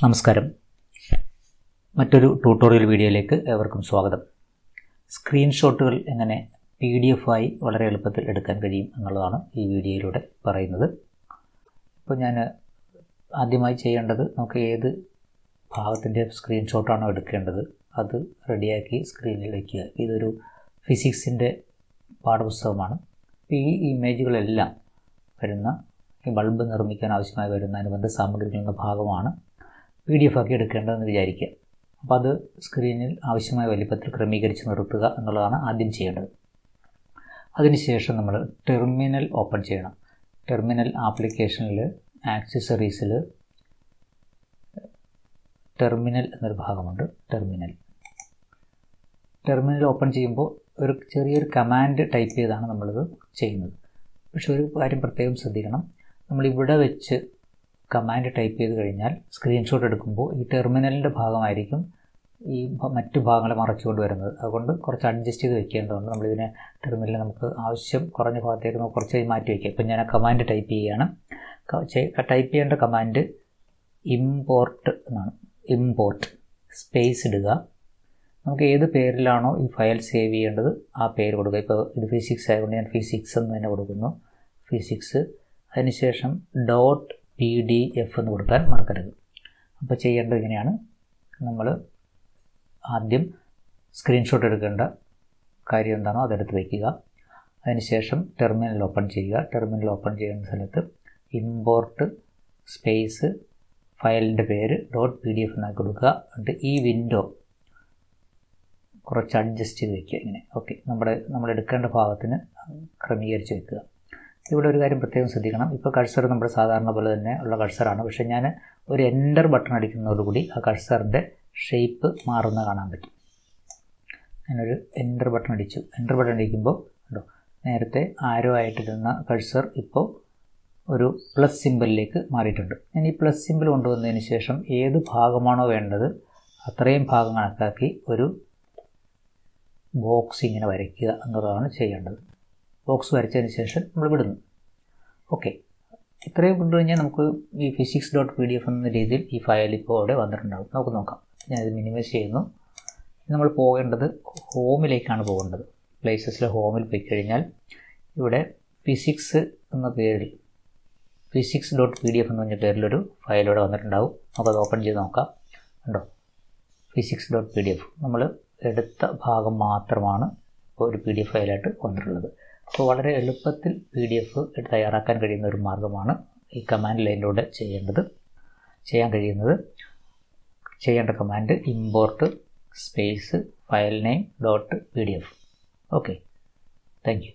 നമസ്കാരം. മറ്റൊരു ട്യൂട്ടോറിയൽ വീഡിയോയിലേക്ക് ഏവർക്കും സ്വാഗതം. സ്ക്രീൻഷോട്ടുകൾ എങ്ങനെ PDF ആയി വളരെ എളുപ്പത്തിൽ എടുക്കാൻ കഴിയും എന്നുള്ളതാണ് ഈ വീഡിയോയിലൂടെ പറയുന്നത്. ഇപ്പോൾ ഞാൻ ആദ്യമായി ചെയ്യേണ്ടത്, നമുക്ക് ഏത് ഭാഗത്തിൻ്റെ സ്ക്രീൻഷോട്ടാണോ എടുക്കേണ്ടത് അത് റെഡിയാക്കി സ്ക്രീനിൽ വയ്ക്കുക. ഇതൊരു ഫിസിക്സിൻ്റെ പാഠപുസ്തകമാണ്. ഈ ഇമേജുകളെല്ലാം വരുന്ന ഈ ബൾബ് നിർമ്മിക്കാൻ ആവശ്യമായി വരുന്ന അനുബന്ധ സാമഗ്രികളുടെ ഭാഗമാണ് PDF ആക്കി എടുക്കേണ്ടതെന്ന് വിചാരിക്കുക. അപ്പോൾ അത് സ്ക്രീനിൽ ആവശ്യമായ വലിപ്പത്തിൽ ക്രമീകരിച്ച് നിർത്തുക എന്നുള്ളതാണ് ആദ്യം ചെയ്യേണ്ടത്. അതിനുശേഷം നമ്മൾ ടെർമിനൽ ഓപ്പൺ ചെയ്യണം. ടെർമിനൽ ആപ്ലിക്കേഷനിൽ ആക്സസറീസിൽ ടെർമിനൽ എന്നൊരു ഭാഗമുണ്ട്. ടെർമിനൽ ഓപ്പൺ ചെയ്യുമ്പോൾ ഒരു ചെറിയൊരു കമാൻഡ് ടൈപ്പ് ചെയ്താണ് നമ്മളിത് ചെയ്യുന്നത്. പക്ഷെ ഒരു കാര്യം പ്രത്യേകം ശ്രദ്ധിക്കണം, നമ്മളിവിടെ വെച്ച് കമാൻഡ് ടൈപ്പ് ചെയ്ത് കഴിഞ്ഞാൽ സ്ക്രീൻഷോട്ട് എടുക്കുമ്പോൾ ഈ ടെർമിനലിൻ്റെ ഭാഗമായിരിക്കും ഈ മറ്റു ഭാഗങ്ങളെ മറച്ചുകൊണ്ട് വരുന്നത്. അതുകൊണ്ട് കുറച്ച് അഡ്ജസ്റ്റ് ചെയ്ത് വെക്കേണ്ടതുണ്ട്. നമ്മളിതിനെ ടെർമിനലിൽ നമുക്ക് ആവശ്യം കുറഞ്ഞ ഭാഗത്തേക്ക് നമുക്ക് കുറച്ച് മാറ്റി വയ്ക്കുക. ഇപ്പം ഞാൻ ആ കമാൻഡ് ടൈപ്പ് ചെയ്യുകയാണ്. ടൈപ്പ് ചെയ്യേണ്ട കമാൻഡ് ഇമ്പോർട്ട് എന്നാണ്. ഇമ്പോർട്ട് സ്പേസ് ഇടുക. നമുക്ക് ഏത് പേരിലാണോ ഈ ഫയൽ സേവ് ചെയ്യേണ്ടത് ആ പേര് കൊടുക്കുക. ഇപ്പോൾ ഇത് ഫിസിക്സ് ആയതുകൊണ്ട് ഞാൻ ഫിസിക്സ് എന്ന് തന്നെ കൊടുക്കുന്നു. ഫിസിക്സ്. അതിനുശേഷം .pdf എന്ന് കൊടുക്കാൻ മറക്കരുത്. അപ്പോൾ ചെയ്യേണ്ടത് ഇങ്ങനെയാണ്. നമ്മൾ ആദ്യം സ്ക്രീൻഷോട്ട് എടുക്കേണ്ട കാര്യം എന്താണോ അതെടുത്ത് വയ്ക്കുക. അതിനുശേഷം ടെർമിനൽ ഓപ്പൺ ചെയ്യുക. ടെർമിനൽ ഓപ്പൺ ചെയ്യുന്ന സ്ഥലത്ത് ഇമ്പോർട്ട് സ്പേസ് ഫയലിൻ്റെ പേര് .pdf എന്നാക്കി കൊടുക്കുക. എന്നിട്ട് ഈ വിൻഡോ കുറച്ച് അഡ്ജസ്റ്റ് ചെയ്ത് വയ്ക്കുക. ഇങ്ങനെ ഓക്കെ, നമ്മൾ എടുക്കേണ്ട ഭാഗത്തിന് ക്രമീകരിച്ച് വയ്ക്കുക. ഇവിടെ ഒരു കാര്യം പ്രത്യേകം ശ്രദ്ധിക്കണം. ഇപ്പോൾ കഴ്സർ നമ്മുടെ സാധാരണ പോലെ തന്നെ ഉള്ള കഴ്സറാണ്. പക്ഷേ ഞാൻ ഒരു എൻ്റർ ബട്ടൺ അടിക്കുന്നതോടുകൂടി ആ കഴ്സറിൻ്റെ ഷേപ്പ് മാറുന്ന കാണാൻ പറ്റും. ഞാനൊരു എൻ്റർ ബട്ടൺ അടിച്ചു. എൻ്റർ ബട്ടൺ അടിക്കുമ്പോൾ ഉണ്ടോ, നേരത്തെ ആരോ ആയിട്ടിരുന്ന കഴ്സർ ഇപ്പോൾ ഒരു പ്ലസ് സിമ്പലിലേക്ക് മാറിയിട്ടുണ്ട്. ഞാൻ ഈ പ്ലസ് സിമ്പിൾ കൊണ്ടുവന്നതിന് ശേഷം ഏത് ഭാഗമാണോ വേണ്ടത് അത്രയും ഭാഗം കണക്കാക്കി ഒരു ബോക്സ് ഇങ്ങനെ വരയ്ക്കുക എന്നുള്ളതാണ് ചെയ്യേണ്ടത്. ബോക്സ് വരച്ചതിന് ശേഷം നമ്മൾ വിടുന്നു. ഓക്കെ, ഇത്രയും കൊണ്ടു കഴിഞ്ഞാൽ നമുക്ക് ഈ physics.pdf എന്ന രീതിയിൽ ഈ ഫയൽ ഇപ്പോൾ അവിടെ വന്നിട്ടുണ്ടാകും. നമുക്ക് നോക്കാം. ഞാനിത് മിനിമൈസ് ചെയ്യുന്നു. നമ്മൾ പോകേണ്ടത് ഹോമിലേക്കാണ് പോകേണ്ടത്. പ്ലേസസിലെ ഹോമിൽ പോയി കഴിഞ്ഞാൽ ഇവിടെ ഫിസിക്സ് എന്ന പേരിൽ physics.pdf എന്ന് പറഞ്ഞ പേരിലൊരു ഫയൽ ഇവിടെ വന്നിട്ടുണ്ടാകും. നമുക്കത് ഓപ്പൺ ചെയ്ത് നോക്കാം. ഉണ്ടോ, physics.pdf നമ്മൾ എടുത്ത ഭാഗം മാത്രമാണ് ഇപ്പോൾ ഒരു PDF ഫയലായിട്ട് വന്നിട്ടുള്ളത്. അപ്പോൾ വളരെ എളുപ്പത്തിൽ PDF തയ്യാറാക്കാൻ കഴിയുന്ന ഒരു മാർഗ്ഗമാണ് ഈ കമാൻഡ് ലൈനിലൂടെ ചെയ്യാൻ കഴിയുന്നത്. ചെയ്യേണ്ട command import space file name .pdf. Okay, thank you.